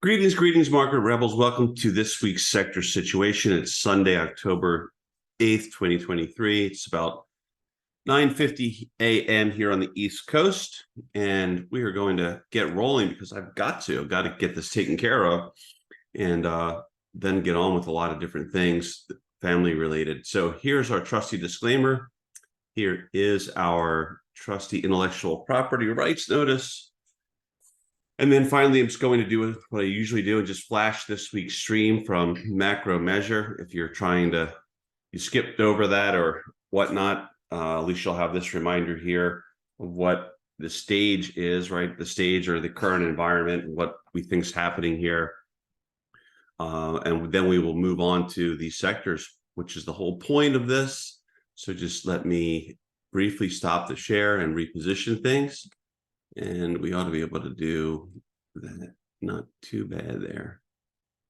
Greetings, market rebels. Welcome to this week's sector situation. It's Sunday, October 8th, 2023. It's about 9:50 a.m. here on the East Coast, and we are going to get rolling because I've got to get this taken care of, and then get on with a lot of different things, family related. So here's our trusty disclaimer. Here is our trusty intellectual property rights notice. And then finally, I'm just going to do what I usually do and just flash this week's stream from macro measure. If you're you skipped over that or whatnot, at least you'll have this reminder here of what the stage is, right? The stage or the current environment, and what we think is happening here. And then we will move on to the sectors, which is the whole point of this. So just let me briefly stop the share and reposition things. And we ought to be able to do that. Not too bad there.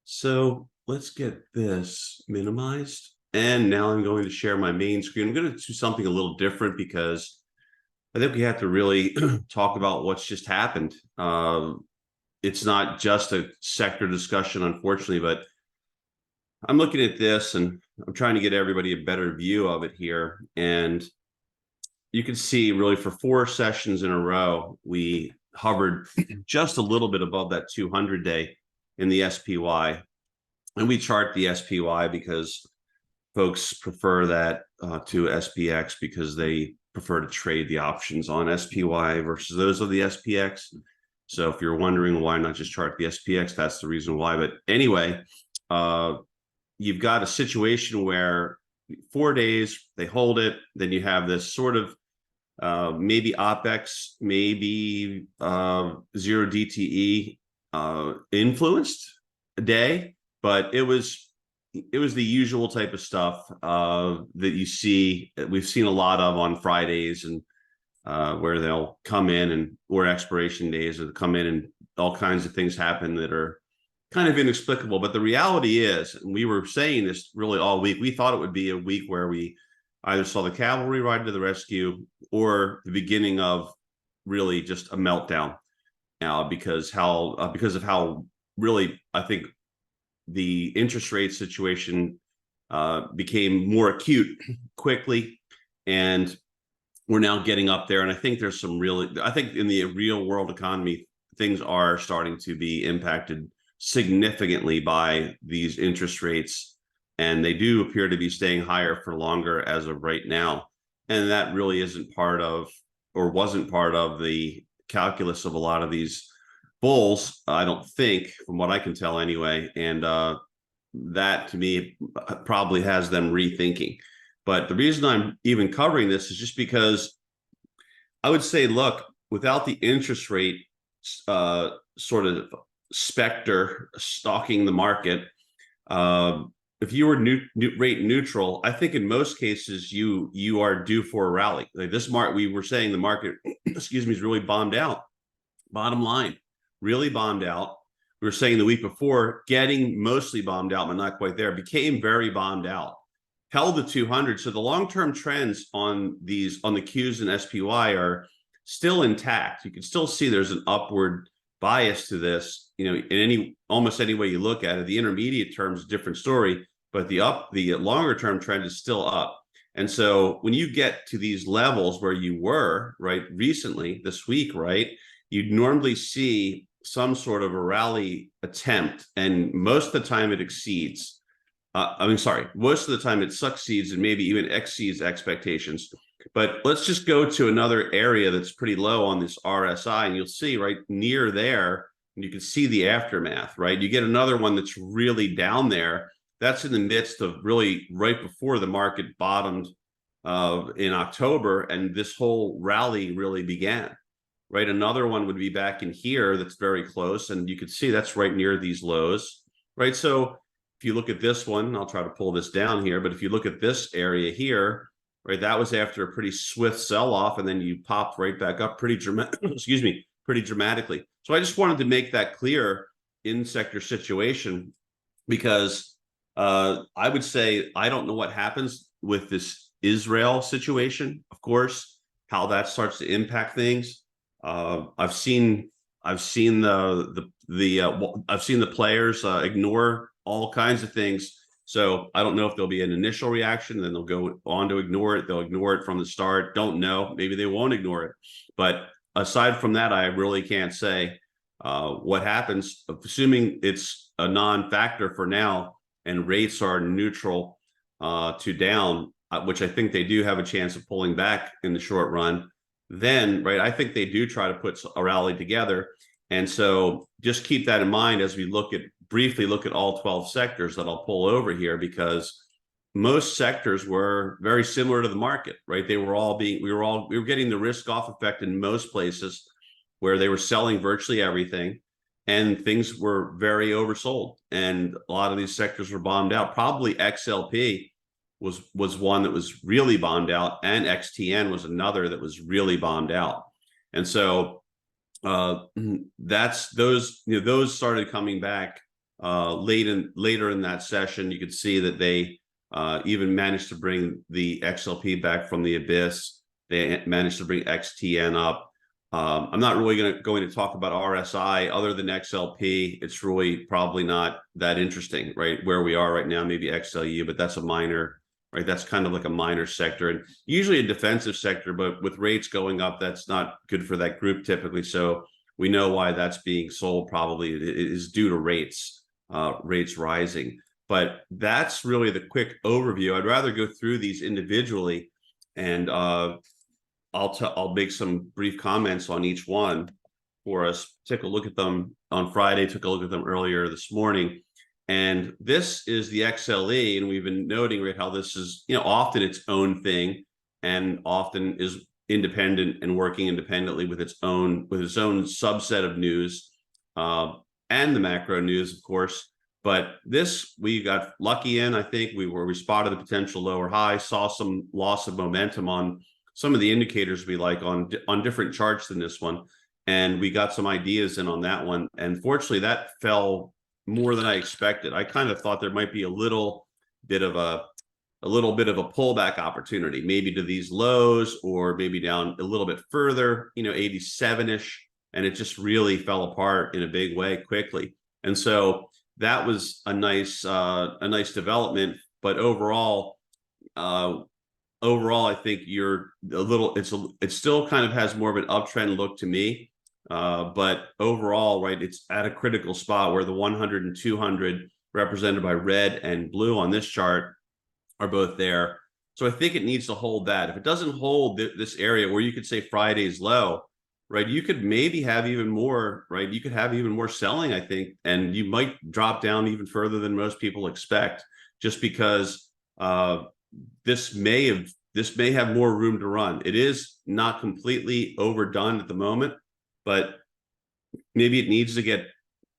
So let's get this minimized. And now I'm going to share my main screen. I'm going to do something a little different because I think we have to really talk about what's just happened. It's not just a sector discussion, unfortunately, but I'm looking at this and I'm trying to get everybody a better view of it here. And you can see really for 4 sessions in a row, we hovered just a little bit above that 200-day in the SPY. And we chart the SPY because folks prefer that to SPX because they prefer to trade the options on SPY versus those of the SPX. So if you're wondering why not just chart the SPX, that's the reason why. But anyway, you've got a situation where 4 days, they hold it. Then you have this sort of maybe OPEX, maybe 0 DTE influenced a day, but it was the usual type of stuff that we've seen a lot of on Fridays, and where they'll come in or expiration days, or come in and all kinds of things happen that are kind of inexplicable. But the reality is, and we were saying this really all week, we thought it would be a week where we either saw the cavalry ride to the rescue or the beginning of really just a meltdown, because of how really I think the interest rate situation became more acute quickly, and we're now getting up there. And I think there's I think in the real world economy, things are starting to be impacted significantly by these interest rates. And they do appear to be staying higher for longer as of right now. And that really wasn't part of the calculus of a lot of these bulls, I don't think, from what I can tell anyway. And that to me probably has them rethinking. But the reason I'm even covering this is just because I would say, look, without the interest rate sort of specter stalking the market, if you were rate neutral, I think in most cases you are due for a rally. Like this we were saying the market, excuse me, is really bombed out. Bottom line, really bombed out. We were saying the week before, getting mostly bombed out, but not quite there. Became very bombed out. Held the 200. So the long-term trends on the Qs and SPY are still intact. You can still see there's an upward bias to this, in almost any way you look at it. The intermediate term is a different story, but the longer term trend is still up. And so when you get to these levels where you were right recently this week, right, you'd normally see some sort of a rally attempt, and most of the time it exceeds. Most of the time it succeeds and maybe even exceeds expectations. But let's just go to another area that's pretty low on this RSI, and you'll see right near there, and you can see the aftermath, right? You get another one that's really down there. That's in the midst of really right before the market bottomed in October, and this whole rally really began, right? Another one would be back in here that's very close, and you can see that's right near these lows, right? So if you look at this one, I'll try to pull this down here, but if you look at this area here, right, that was after a pretty swift sell-off, and then you popped right back up pretty dramatically. So I just wanted to make that clear in sector situation, because I would say I don't know what happens with this Israel situation, of course, how that starts to impact things. I've seen the I've seen the players ignore all kinds of things. So I don't know if there'll be an initial reaction, then they'll go on to ignore it. They'll ignore it from the start. Don't know. Maybe they won't ignore it. But aside from that, I really can't say what happens, assuming it's a non-factor for now and rates are neutral to down, which I think they do have a chance of pulling back in the short run. Then, right, I think they do try to put a rally together. And so just keep that in mind as we briefly look at all 12 sectors that I'll pull over here, because most sectors were very similar to the market, right? We were getting the risk off effect in most places where they were selling virtually everything and things were very oversold. And a lot of these sectors were bombed out. Probably XLP was one that was really bombed out, and XTN was another that was really bombed out. And so that's those started coming back later in that session. You could see that they even managed to bring the XLP back from the abyss. They managed to bring XTN up. I'm not really going to talk about RSI other than XLP. It's really probably not that interesting, right? Where we are right now, maybe XLU, but that's a minor, right? That's kind of like a minor sector and usually a defensive sector, but with rates going up, that's not good for that group typically. So we know why that's being sold. Probably it is due to rates rising. But that's really the quick overview. I'd rather go through these individually, and I'll make some brief comments on each one for us. Take a look at them on Friday, took a look at them earlier this morning. And this is the XLE, and we've been noting, right, how this is, often its own thing and often is independent and working independently with its own subset of news and the macro news, of course. But this, we got lucky in, I think, we spotted the potential lower high, saw some loss of momentum on some of the indicators we like on different charts than this one. And we got some ideas in on that one. And fortunately, that fell more than I expected. I kind of thought there might be a little bit of a pullback opportunity, maybe to these lows or maybe down a little bit further, 87-ish. And it just really fell apart in a big way quickly. And so that was a nice development. But overall, I think it still kind of has more of an uptrend look to me. But overall, right, it's at a critical spot where the 100 and 200 represented by red and blue on this chart are both there. So I think it needs to hold that. If it doesn't hold this area where you could say Friday's low, right, you could maybe have even more, right? You could have even more selling, I think, and you might drop down even further than most people expect, just because this may have more room to run. It is not completely overdone at the moment, but maybe it needs to get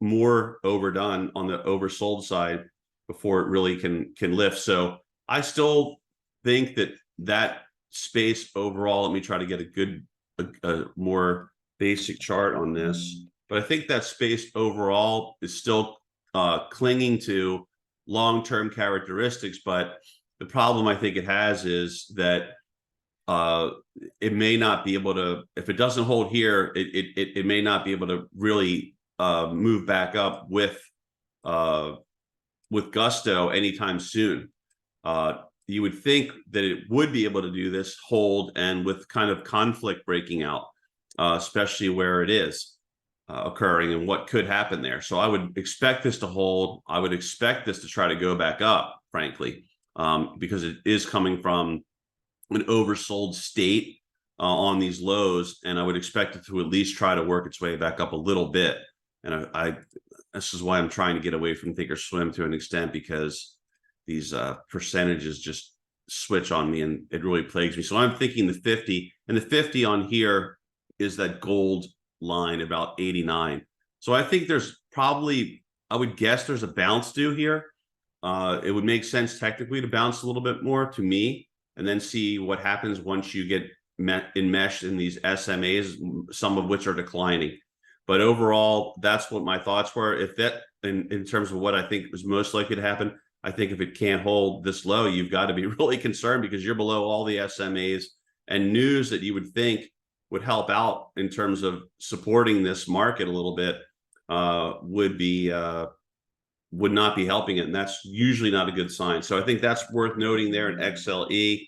more overdone on the oversold side before it really can lift. So I still think that space overall, let me try to get a more basic chart on this, but I think that space overall is still clinging to long-term characteristics. But the problem I think it has is that it may not be able to, if it doesn't hold here, it may not be able to really move back up with gusto anytime soon. You would think that it would be able to do this, hold, and with kind of conflict breaking out, especially where it is occurring and what could happen there. So I would expect this to hold. I would expect this to try to go back up, frankly, because it is coming from an oversold state on these lows, and I would expect it to at least try to work its way back up a little bit. And this is why I'm trying to get away from Thinkorswim to an extent, because these percentages just switch on me and it really plagues me. So I'm thinking the 50, and the 50 on here is that gold line about 89. So I think there's probably, I would guess there's a bounce due here. It would make sense technically to bounce a little bit more to me, and then see what happens once you get enmeshed in these SMAs, some of which are declining. But overall, that's what my thoughts were. If that, in terms of what I think was most likely to happen, I think if it can't hold this low, you've got to be really concerned, because you're below all the SMAs, and news that you would think would help out in terms of supporting this market a little bit would not be helping it, and that's usually not a good sign. So I think that's worth noting there in XLE.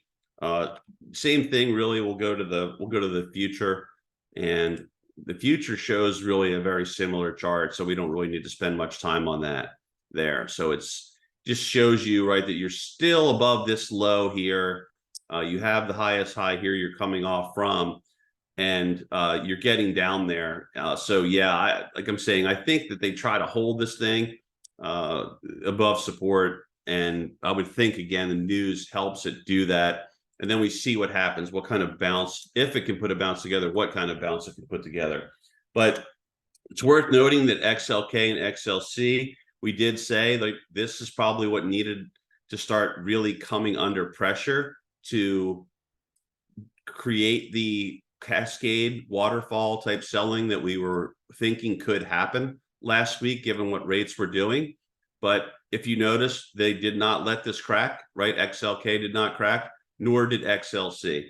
Same thing, really. We'll go to the future, and the future shows really a very similar chart, so we don't really need to spend much time on that there. So it's just shows you, right, that you're still above this low here. You have the highest high here you're coming off from, and you're getting down there. So yeah, like I'm saying, I think that they try to hold this thing above support, and I would think, again, the news helps it do that. And then we see what happens, what kind of bounce, if it can put a bounce together, what kind of bounce it can put together. But it's worth noting that XLK and XLC, we did say like this is probably what needed to start really coming under pressure to create the cascade waterfall type selling that we were thinking could happen last week, given what rates were doing. But if you notice, they did not let this crack, right? XLK did not crack, nor did XLC.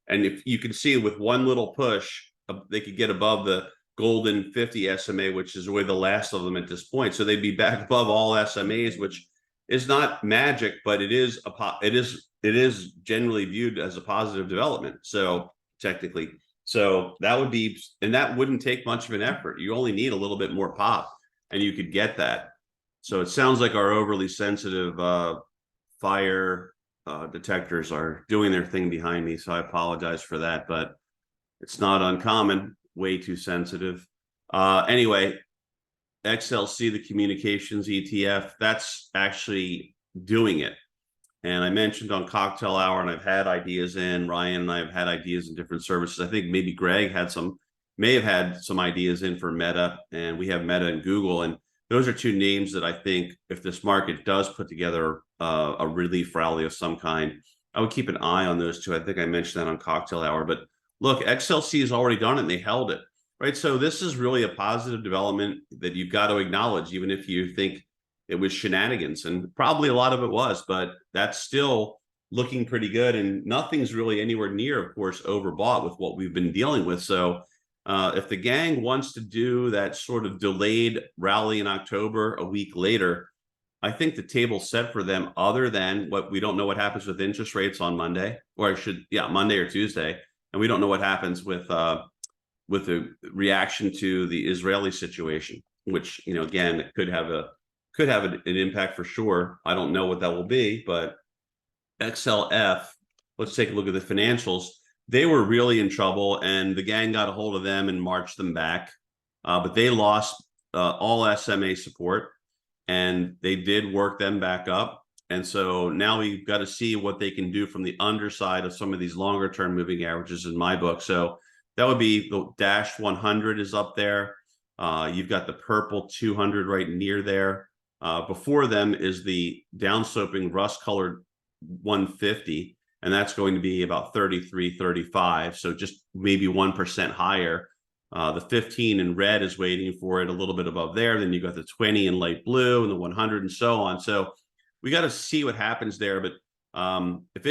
And if you can see with one little push, they could get above the golden 50 SMA, which is really the last of them at this point. So they'd be back above all SMAs, which is not magic, but it is generally viewed as a positive development. So technically, so that would be, and that wouldn't take much of an effort. You only need a little bit more pop, and you could get that. So it sounds like our overly sensitive fire detectors are doing their thing behind me. So I apologize for that, but it's not uncommon. Way too sensitive. Anyway, XLC, the communications ETF, that's actually doing it. And I mentioned on Cocktail Hour, and I've had ideas in, Ryan and I have had ideas in different services. I think maybe Greg may have had some ideas in for Meta, and we have Meta and Google. And those are two names that I think if this market does put together a relief rally of some kind, I would keep an eye on those two. I think I mentioned that on Cocktail Hour. But look, XLC has already done it, and they held it, right? So this is really a positive development that you've got to acknowledge, even if you think it was shenanigans, and probably a lot of it was, but that's still looking pretty good. And nothing's really anywhere near, of course, overbought with what we've been dealing with. So if the gang wants to do that sort of delayed rally in October a week later, I think the table's set for them, other than what we don't know what happens with interest rates on Monday, or Monday or Tuesday. And we don't know what happens with the reaction to the Israeli situation, which, again, it could have an impact for sure. I don't know what that will be, but XLF, let's take a look at the financials. They were really in trouble, and the gang got a hold of them and marched them back. But they lost all SMA support, and they did work them back up. And so now we've got to see what they can do from the underside of some of these longer term moving averages in my book. So that would be the Dash 100 is up there. You've got the purple 200 right near there. Before them is the downsloping rust-colored 150, and that's going to be about 33, 35, so just maybe 1% higher. The 15 in red is waiting for it a little bit above there. Then you've got the 20 in light blue and the 100 and so on. So we got to see what happens there. But if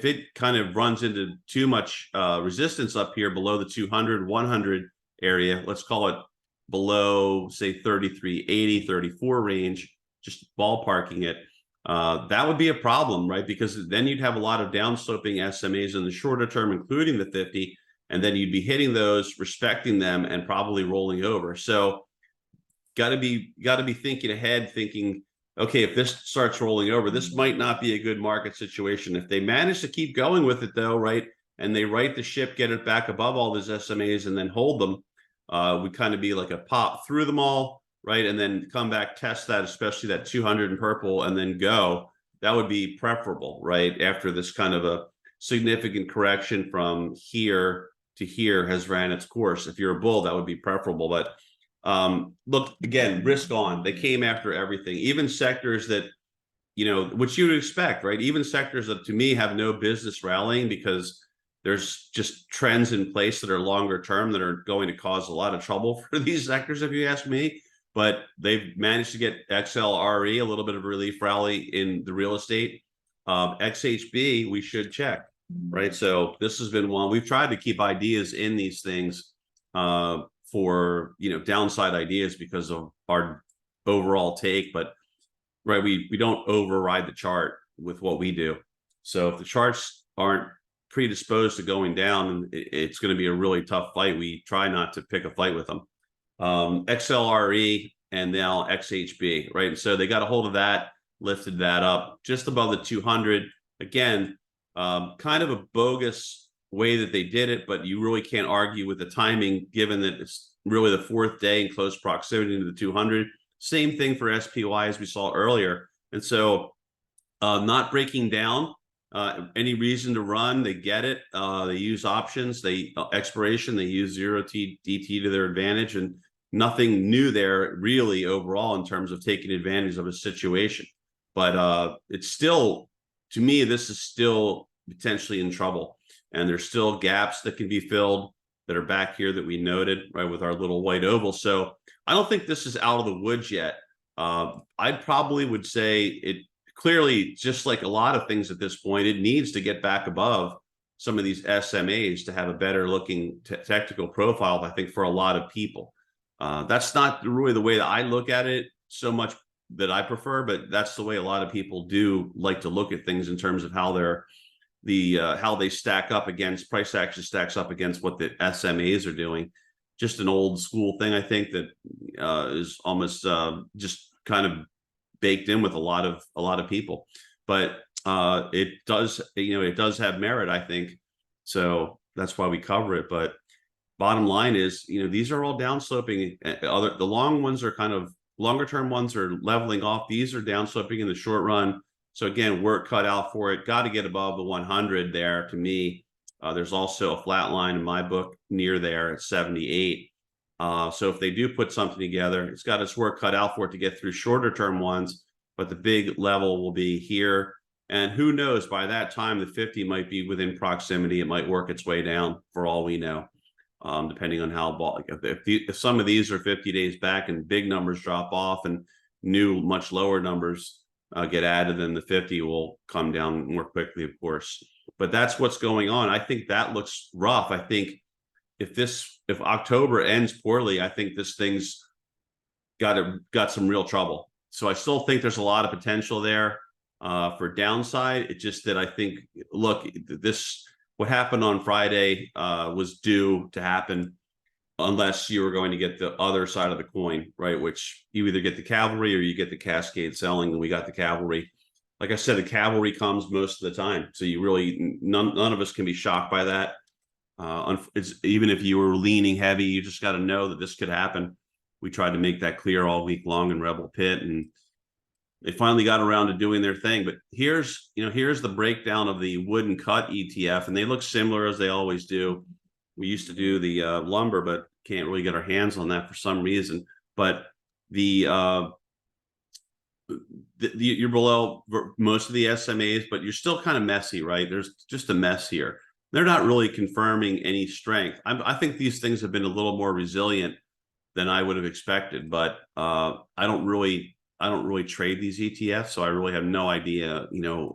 it kind of runs into too much resistance up here below the 200, 100 area, let's call it below, say, 33.80, 34 range, just ballparking it, that would be a problem, right? Because then you'd have a lot of downsloping SMAs in the shorter term, including the 50, and then you'd be hitting those, respecting them, and probably rolling over. So got to be thinking ahead, thinking, okay, if this starts rolling over, this might not be a good market situation. If they manage to keep going with it, though, right, and they right the ship, get it back above all those SMAs, and then hold them, would kind of be like a pop through them all, right, and then come back, test that, especially that 200 in purple, and then go. That would be preferable, right, after this kind of a significant correction from here to here has ran its course. If you're a bull, that would be preferable. But look, again, risk on. They came after everything, even sectors that, which you would expect, right? Even sectors that to me have no business rallying, because there's just trends in place that are longer term that are going to cause a lot of trouble for these sectors, if you ask me. But they've managed to get XLRE, a little bit of a relief rally in the real estate. XHB, we should check, right? So this has been one we've tried to keep ideas in these things for, downside ideas because of our overall take, but right, we don't override the chart with what we do. So if the charts aren't predisposed to going down, it's going to be a really tough fight. We try not to pick a fight with them. XLRE and now XHB, right? And so they got a hold of that, lifted that up just above the 200. Again, kind of a bogus way that they did it, but you really can't argue with the timing given that it's really the fourth day in close proximity to the 200. Same thing for SPY as we saw earlier. And so not breaking down, any reason to run, they get it. They use options, expiration, they use 0T DT to their advantage, and nothing new there really overall in terms of taking advantage of a situation. But it's still, to me, this is still potentially in trouble. And there's still gaps that can be filled that are back here that we noted, right, with our little white oval. So I don't think this is out of the woods yet. I probably would say it clearly, just like a lot of things at this point, it needs to get back above some of these SMAs to have a better looking technical profile, I think, for a lot of people. That's not really the way that I look at it so much that I prefer, but that's the way a lot of people do like to look at things in terms of how how they stack up against, price action stacks up against what the SMAs are doing. Just an old school thing, I think, that is almost just kind of baked in with a lot of people. But it does, it does have merit, I think. So that's why we cover it. But bottom line is, these are all downsloping. The long ones are kind of, longer term ones are leveling off. These are downsloping in the short run. So again, work cut out for it. Got to get above the 100 there to me. There's also a flat line in my book near there at 78. So if they do put something together, it's got its work cut out for it to get through shorter term ones, but the big level will be here. And who knows, by that time, the 50 might be within proximity. It might work its way down for all we know, depending on how, if some of these are 50 days back and big numbers drop off and new, much lower numbers get added, then the 50 will come down more quickly, of course. But that's what's going on. I think that looks rough. I think if October ends poorly, I think this thing's got some real trouble. So I still think there's a lot of potential there for downside. It's just that I think, look, what happened on Friday was due to happen unless you were going to get the other side of the coin, right? Which you either get the cavalry or you get the cascade selling, and we got the cavalry. Like I said, the cavalry comes most of the time. So you really, none of us can be shocked by that. Even if you were leaning heavy, you just got to know that this could happen. We tried to make that clear all week long in Rebel Pit, and they finally got around to doing their thing. But here's the breakdown of the wooden cut ETF, and they look similar as they always do. We used to do the lumber, but can't really get our hands on that for some reason. But you're below most of the SMAs, but you're still kind of messy, right? There's just a mess here. They're not really confirming any strength. I think these things have been a little more resilient than I would have expected, but I don't really trade these ETFs, so I really have no idea,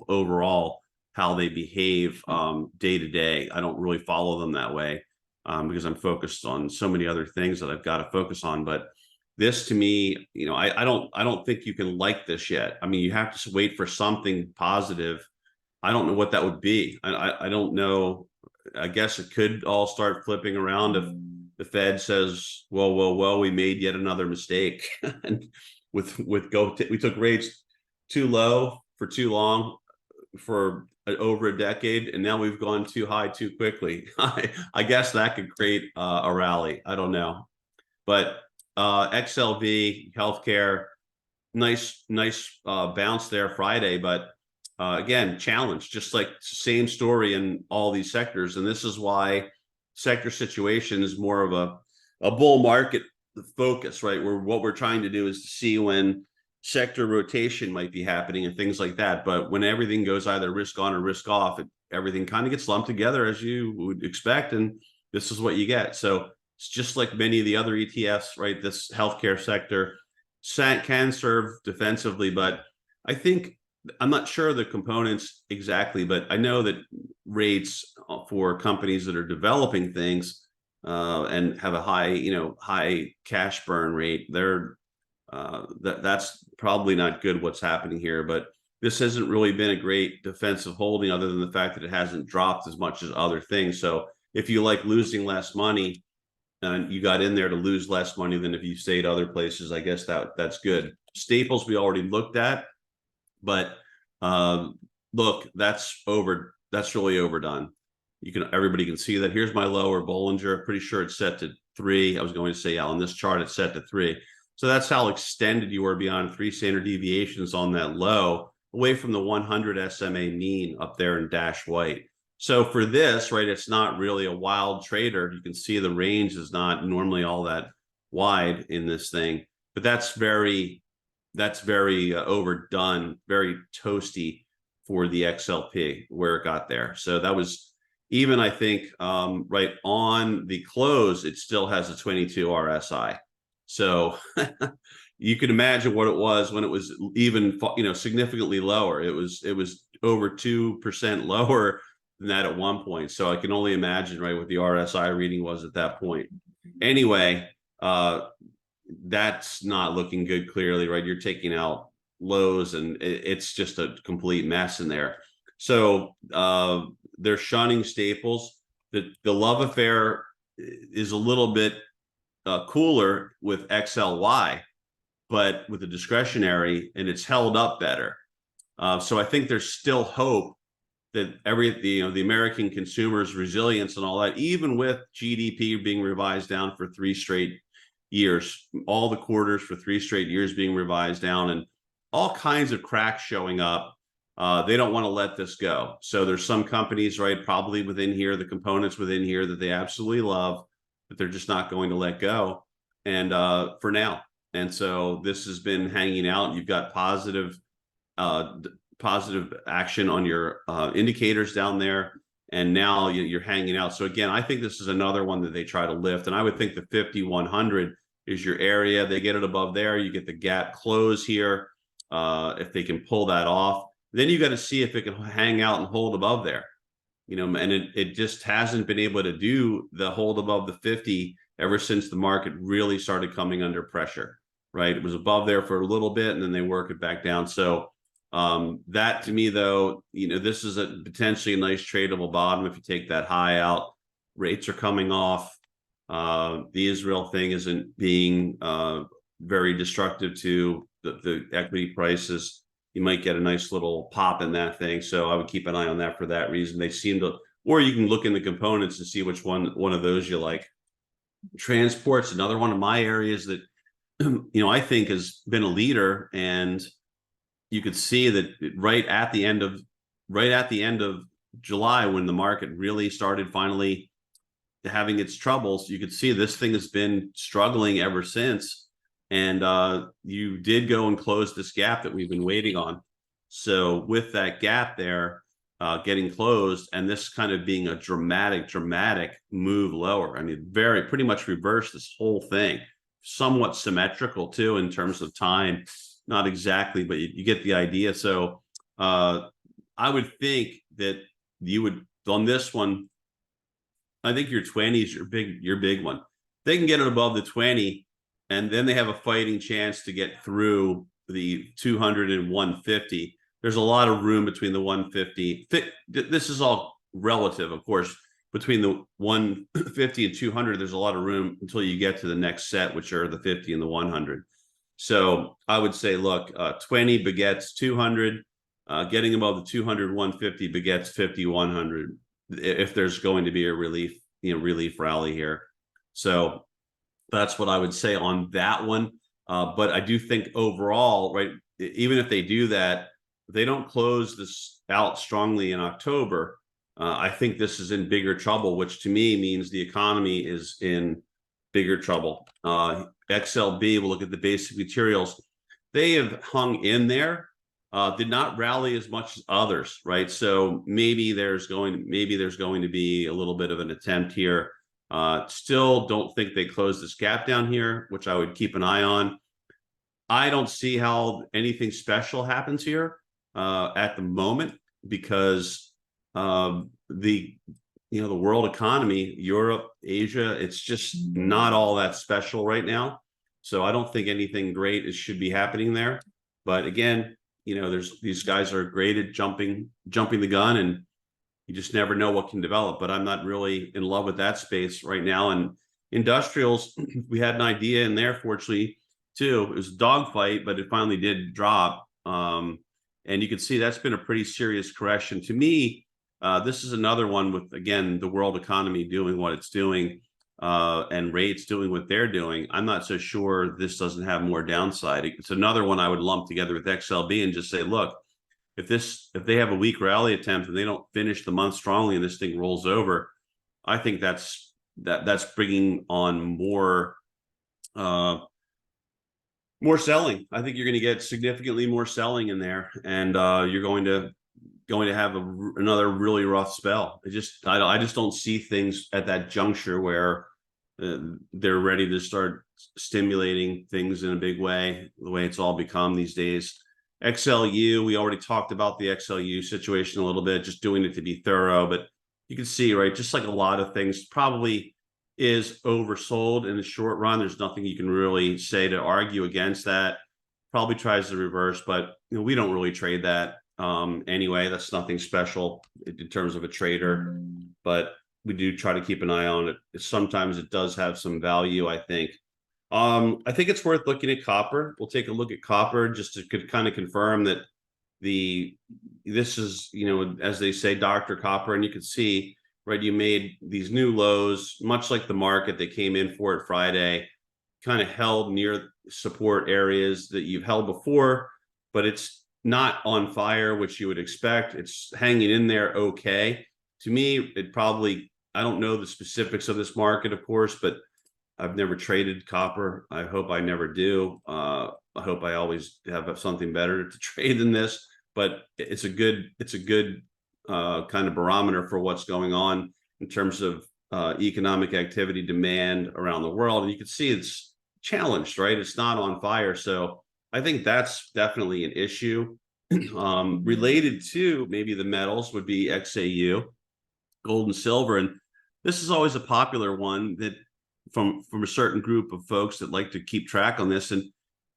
overall how they behave day to day. I don't really follow them that way because I'm focused on so many other things that I've got to focus on. But this, to me, I don't think you can like this yet. I mean, you have to wait for something positive. I don't know what that would be. I don't know. I guess it could all start flipping around if the Fed says, well, we made yet another mistake. And we took rates too low for too long for over a decade, and now we've gone too high too quickly. I guess that could create a rally. I don't know. But XLV, healthcare, nice bounce there Friday, but again, challenge, just like same story in all these sectors. And this is why sector situation is more of a bull market focus, right? What we're trying to do is to see when sector rotation might be happening and things like that. But when everything goes either risk on or risk off, everything kind of gets lumped together as you would expect. And this is what you get. So it's just like many of the other ETFs, right? This healthcare sector can serve defensively, but I think, I'm not sure the components exactly, but I know that rates for companies that are developing things and have a high cash burn rate, that's probably not good what's happening here. But this hasn't really been a great defensive holding, other than the fact that it hasn't dropped as much as other things. So if you like losing less money, and you got in there to lose less money than if you stayed other places, I guess that's good. Staples we already looked at, but look, that's over. That's really overdone. Everybody can see that. Here's my lower Bollinger. Pretty sure it's set to 3. I was going to say, on this chart it's set to 3. So that's how extended you were beyond 3 standard deviations on that low, away from the 100 SMA mean up there in dash white. So for this, right, it's not really a wild trader. You can see the range is not normally all that wide in this thing, but that's very overdone, very toasty for the XLP where it got there. So that was even, I think, right on the close, it still has a 22 RSI. So you can imagine what it was when it was even, significantly lower. It was over 2% lower than that at one point. So I can only imagine, right, what the RSI reading was at that point. Anyway, that's not looking good, clearly, right? You're taking out lows and it's just a complete mess in there. So they're shunning staples. The love affair is a little bit cooler with XLY, but with the discretionary, and it's held up better. So I think there's still hope that the American consumers' resilience and all that, even with GDP being revised down for 3 straight years, all the quarters for 3 straight years being revised down, and all kinds of cracks showing up, they don't want to let this go. So there's some companies, right, probably within here, the components within here that they absolutely love, but they're just not going to let go, and for now. And so this has been hanging out. You've got positive action on your indicators down there, and now you're hanging out. So again, I think this is another one that they try to lift, and I would think the 5100 is your area. They get it above there, you get the gap close here. If they can pull that off, then you got to see if it can hang out and hold above there, and it just hasn't been able to do the hold above the 50 ever since the market really started coming under pressure, right? It was above there for a little bit, and then they work it back down. So that, to me, though, this is a potentially a nice tradable bottom if you take that high out. Rates are coming off. The Israel thing isn't being very destructive to the equity prices. You might get a nice little pop in that thing. So I would keep an eye on that for that reason. They seem to, or you can look in the components and see which one of those you like. Transport's another one of my areas that, I think has been a leader, and you could see that right at the end of July, when the market really started finally having its troubles, you could see this thing has been struggling ever since. And you did go and close this gap that we've been waiting on. So with that gap there getting closed, and this kind of being a dramatic move lower, I mean, pretty much reverse this whole thing, somewhat symmetrical too in terms of time. Not exactly, but you get the idea. So I would think that you would, on this one, I think your 20 is your big one. They can get it above the 20, and then they have a fighting chance to get through the 200 and 150. There's a lot of room between the 150. This is all relative, of course. Between the 150 and 200, there's a lot of room until you get to the next set, which are the 50 and the 100. So I would say, look, 20 begets 200. Getting above the 200, 150 begets 50, 100. If there's going to be a relief rally here. So that's what I would say on that one. But I do think overall, right, even if they do that, if they don't close this out strongly in October, I think this is in bigger trouble, which to me means the economy is in bigger trouble. XLB, we'll look at the basic materials. They have hung in there, did not rally as much as others, right? So maybe there's going to be a little bit of an attempt here. Still don't think they closed this gap down here, which I would keep an eye on. I don't see how anything special happens here at the moment, because the the world economy, Europe, Asia, it's just not all that special right now. So I don't think anything great should be happening there. But again, there's these guys are great at jumping the gun, and you just never know what can develop. But I'm not really in love with that space right now. And industrials, we had an idea in there, fortunately, too. It was a dogfight, but it finally did drop. And you can see that's been a pretty serious correction. To me, this is another one with, again, the world economy doing what it's doing, and rates doing what they're doing. I'm not so sure this doesn't have more downside. It's another one I would lump together with XLB and just say, look, if they have a weak rally attempt and they don't finish the month strongly and this thing rolls over, I think that's bringing on more selling. I think you're going to get significantly more selling in there, and you're going to have another really rough spell. I just don't see things at that juncture where they're ready to start stimulating things in a big way, the way it's all become these days. XLU, we already talked about the XLU situation a little bit, just doing it to be thorough, but you can see, right, just like a lot of things, probably is oversold in the short run. There's nothing you can really say to argue against that. Probably tries to reverse, but we don't really trade that anyway. That's nothing special in terms of a trader, but we do try to keep an eye on it. Sometimes it does have some value, I think. I think it's worth looking at copper. We'll take a look at copper just to kind of confirm that this is, as they say, Dr. Copper. And you can see, right, you made these new lows, much like the market that came in for it Friday, kind of held near support areas that you've held before, but it's not on fire, which you would expect. It's hanging in there okay. To me, I don't know the specifics of this market, of course, but I've never traded copper. I hope I never do. I hope I always have something better to trade than this, but it's a good kind of barometer for what's going on in terms of economic activity, demand around the world. And you can see it's challenged, right? It's not on fire. So I think that's definitely an issue. Related to maybe the metals would be XAU, gold and silver. And this is always a popular one that from a certain group of folks that like to keep track on this. And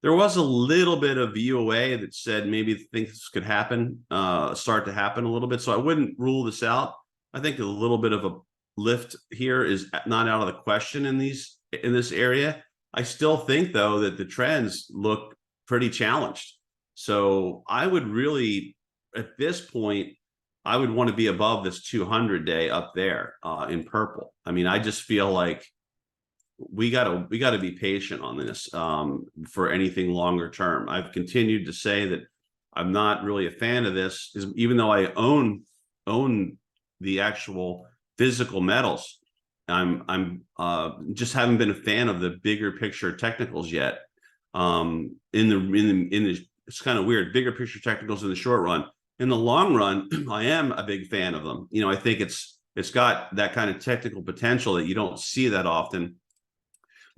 there was a little bit of VOA that said maybe things could happen, start to happen a little bit. So I wouldn't rule this out. I think a little bit of a lift here is not out of the question in this area. I still think, though, that the trends look pretty challenged. So I would really, at this point, I would want to be above this 200-day up there in purple. I mean, I just feel like we gotta be patient on this for anything longer term. I've continued to say that I'm not really a fan of this, even though I own the actual physical metals. I'm just haven't been a fan of the bigger picture technicals yet. It's kind of weird. Bigger picture technicals in the short run. In the long run, I am a big fan of them. I think it's got that kind of technical potential that you don't see that often.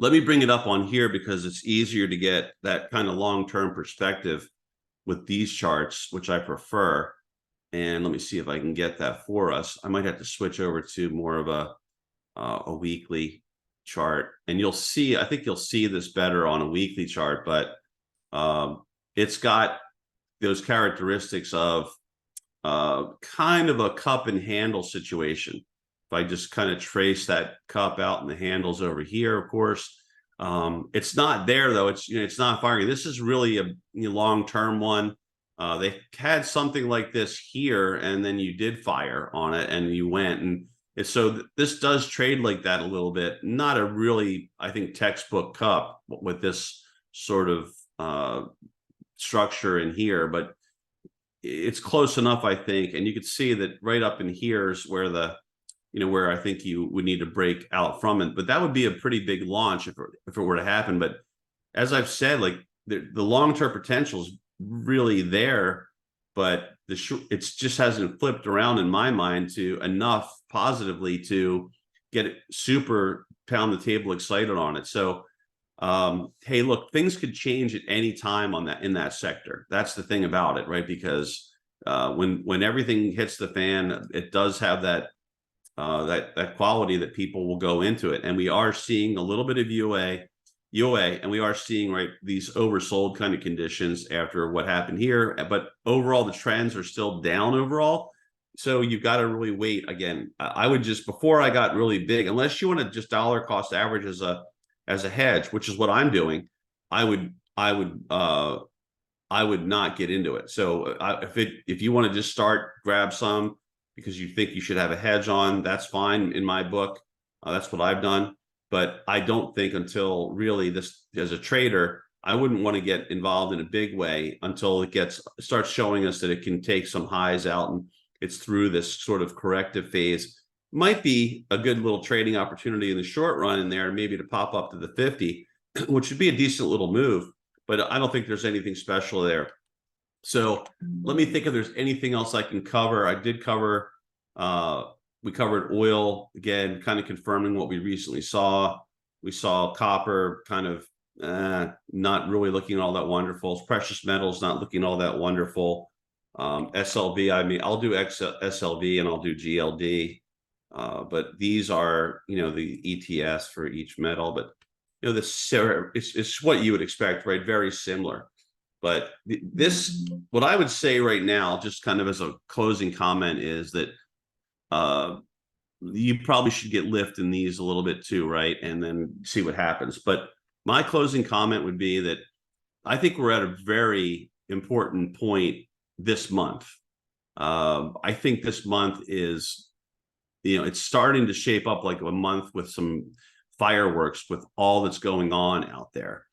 Let me bring it up on here because it's easier to get that kind of long-term perspective with these charts, which I prefer. And let me see if I can get that for us. I might have to switch over to more of a weekly chart, and I think you'll see this better on a weekly chart, but it's got those characteristics of kind of a cup and handle situation. If I just kind of trace that cup out and the handles over here, of course, it's not there though. It's not firing. This is really a long-term one. They had something like this here, and then you did fire on it, and you went, and so this does trade like that a little bit. Not a really, I think, textbook cup with this sort of structure in here, but it's close enough, I think. And you can see that right up in here is where where I think you would need to break out from it. But that would be a pretty big launch if it were to happen. But as I've said, like the long-term potential is really there, but it just hasn't flipped around in my mind to enough positively to get it super pound the table excited on it. So hey, look, things could change at any time in that sector. That's the thing about it, right? Because when everything hits the fan, it does have that that quality that people will go into it. And we are seeing a little bit of UA, and we are seeing these oversold kind of conditions after what happened here. But overall, the trends are still down overall. So you've got to really wait. Again, I would just, before I got really big, unless you want to just dollar cost average as a hedge, which is what I'm doing, I would not get into it. So if you want to just grab some because you think you should have a hedge on, that's fine in my book. That's what I've done. But I don't think until really this, as a trader, I wouldn't want to get involved in a big way until it starts showing us that it can take some highs out and it's through this sort of corrective phase. Might be a good little trading opportunity in the short run in there, maybe to pop up to the 50, which would be a decent little move. But I don't think there's anything special there. So let me think if there's anything else I can cover. I did cover, we covered oil, again, kind of confirming what we recently saw. We saw copper kind of not really looking all that wonderful. Precious metals not looking all that wonderful. SLV, I mean, I'll do SLV and I'll do GLD. But these are, the ETS for each metal. But, it's what you would expect, right? Very similar. But what I would say right now, just kind of as a closing comment, is that you probably should get lift in these a little bit too, right? And then see what happens. But my closing comment would be that I think we're at a very important point this month. I think this month is, it's starting to shape up like a month with some fireworks with all that's going on out there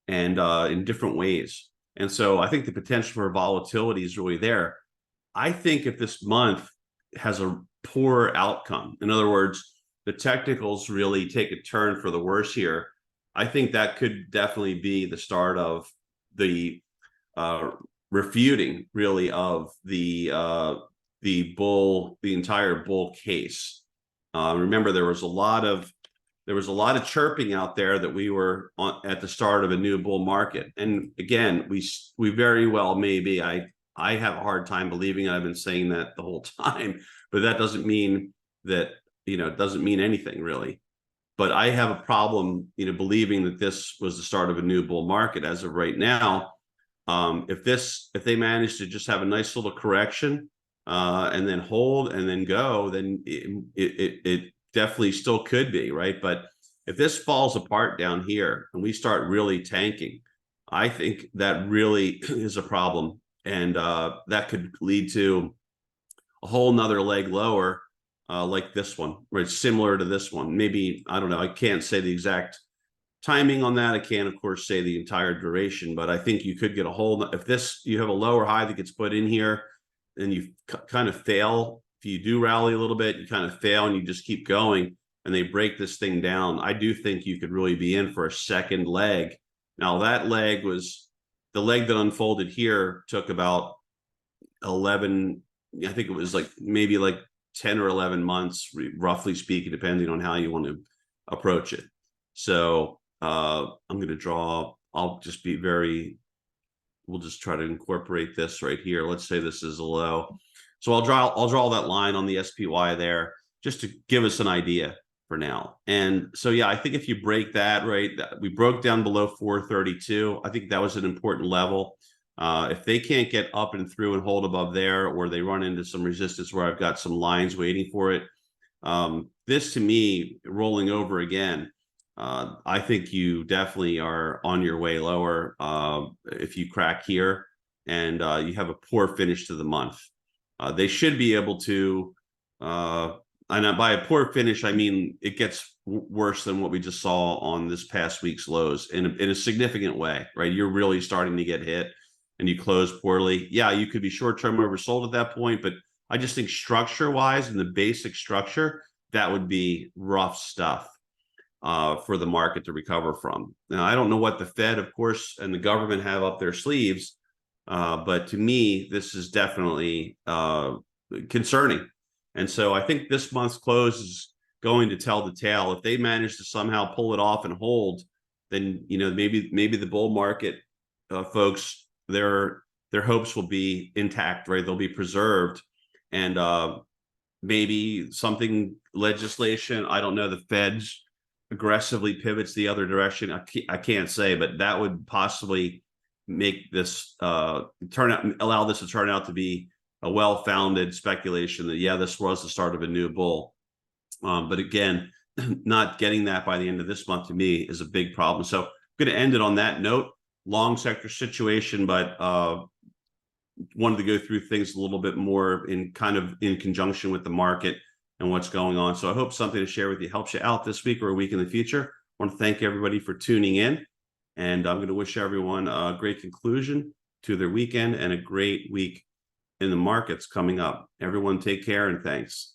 and in different ways. And so I think the potential for volatility is really there. I think if this month has a poor outcome, in other words, the technicals really take a turn for the worse here, I think that could definitely be the start of the refuting, really, of the entire bull case. Remember, there was a lot of chirping out there that we were at the start of a new bull market. And again, we very well may be. I have a hard time believing it. I've been saying that the whole time, but that doesn't mean that, it doesn't mean anything really. But I have a problem, believing that this was the start of a new bull market as of right now. If they manage to just have a nice little correction and then hold and then go, then it definitely still could be, right? But if this falls apart down here and we start really tanking, I think that really is a problem. And that could lead to a whole nother leg lower like this one, where it's similar to this one. Maybe, I don't know, I can't say the exact timing on that. I can't, of course, say the entire duration, but I think you could get if you have a lower high that gets put in here and you kind of fail. If you do rally a little bit, you kind of fail and you just keep going and they break this thing down, I do think you could really be in for a second leg. Now, that leg was the leg that unfolded here, took about 11, I think it was maybe 10 or 11 months, roughly speaking, depending on how you want to approach it. So I'm going to draw, we'll just try to incorporate this right here. Let's say this is a low. So I'll draw that line on the SPY there just to give us an idea for now. And so, yeah, I think if you break that, right, we broke down below 432. I think that was an important level. If they can't get up and through and hold above there, or they run into some resistance where I've got some lines waiting for it, this to me, rolling over again, I think you definitely are on your way lower if you crack here and you have a poor finish to the month. They should be able to, and by a poor finish, I mean it gets worse than what we just saw on this past week's lows in a significant way, right? You're really starting to get hit and you close poorly. Yeah, you could be short-term oversold at that point, but I just think structure-wise, in the basic structure, that would be rough stuff for the market to recover from. Now, I don't know what the Fed, of course, and the government have up their sleeves, but to me, this is definitely concerning. And so I think this month's close is going to tell the tale. If they manage to somehow pull it off and hold, then maybe the bull market folks, their hopes will be intact, right? They'll be preserved, and maybe something legislation. I don't know. The Feds aggressively pivots the other direction. I can't say, but that would possibly make this allow this to turn out to be a well-founded speculation that, yeah, this was the start of a new bull. But again, not getting that by the end of this month to me is a big problem. So I'm going to end it on that note. Long sector situation, but wanted to go through things a little bit more in conjunction with the market and what's going on. So I hope something to share with you helps you out this week or a week in the future. I want to thank everybody for tuning in, and I'm going to wish everyone a great conclusion to their weekend and a great week in the markets coming up. Everyone take care and thanks.